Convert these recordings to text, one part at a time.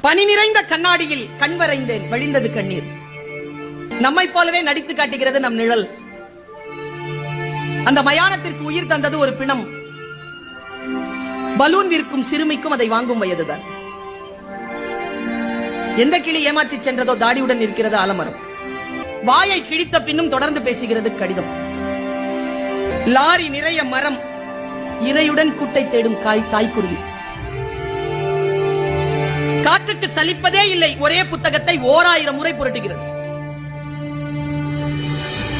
பனி நிறைந்த கண்ணாடியில் கண் வரைந்தேன், வழிந்தது கண்ணீர். நம்மை போலவே நடித்து காட்டுகிறது நம் நிழல். அந்த மயானத்திற்கு உயிர் தந்தது ஒரு பிணம். பலூன் விற்கும் சிறுமிக்கும் அதை வாங்கும் வயதுதான். எந்த கிளி ஏமாற்றி சென்றதோ தாடியுடன் இருக்கிறது ஆலமரம். வாயை கிழித்த பின்னும் தொடர்ந்து பேசுகிறது கடிதம். லாரி நிறைய மரம், இரையுடன் கூட்டை தேடும் தாய்க்குருவி. காற்றுக்கு சலிப்பதே இல்லை, ஒரே புத்தகத்தை 1000 முறை புரட்டுகிறது.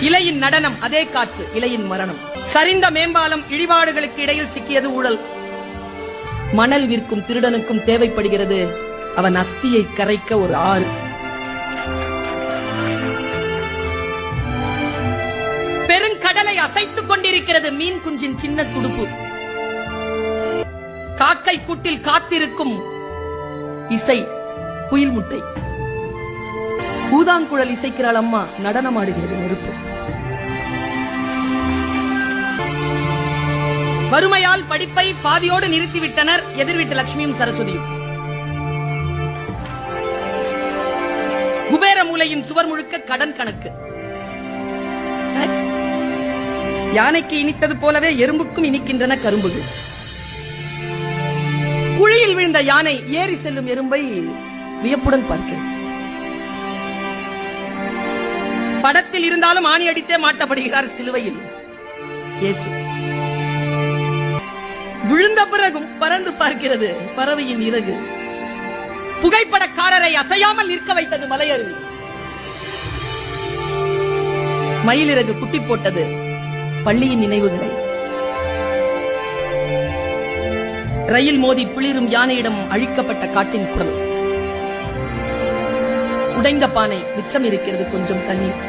இலையின் நடனம், அதே காற்று, இலையின் மரணம். சரிந்த மேம்பாலம், இழிபாடுகளுக்கு இடையில் சிக்கியது ஊழல். மணல் விற்கும் திருடனுக்கும் தேவைப்படுகிறது அவன் அஸ்தியை கரைக்க ஒரு ஆறு. பெருங்கடலை அசைத்துக் கொண்டிருக்கிறது மீன் குஞ்சின் சின்ன துடுப்பு. காக்கை கூட்டில் காத்திருக்கும் இசை, குயில் முட்டை. ஊதாங்குழல் இசைக்கிறாள் அம்மா, நடனமாடுகிறது நெருப்பு. வறுமையால் படிப்பை பாதியோடு நிறுத்திவிட்டனர் எதிர்விட்டு லட்சுமியும் சரஸ்வதியும். குபேர மூலையின் சுவர் முழுக்க கடன் கணக்கு. யானைக்கு இனித்தது போலவே எறும்புக்கும் இனிக்கின்றன கரும்புகள். குழியில் விழுந்த யானை ஏறி செல்லும் எறும்பை வியப்புடன் பார்க்கிறது. படத்தில் இருந்தாலும் ஆணி அடித்தே மாட்டப்படுகிறார் சிலுவையில் இயேசு. விழுந்த பிறகும் பறந்து பார்க்கிறது பறவையின் இறகு. புகைப்படக்காரரை அசையாமல் நிற்க வைத்தது மலையருவி. மயிலிறகு குட்டி போட்டது பள்ளியின் நினைவுகளை. ரயில் மோதி பிளிரும் யானையிடம் அழிக்கப்பட்ட காட்டின் குரல். உடைந்த பானை, மிச்சம் இருக்கிறது கொஞ்சம் தண்ணீர்.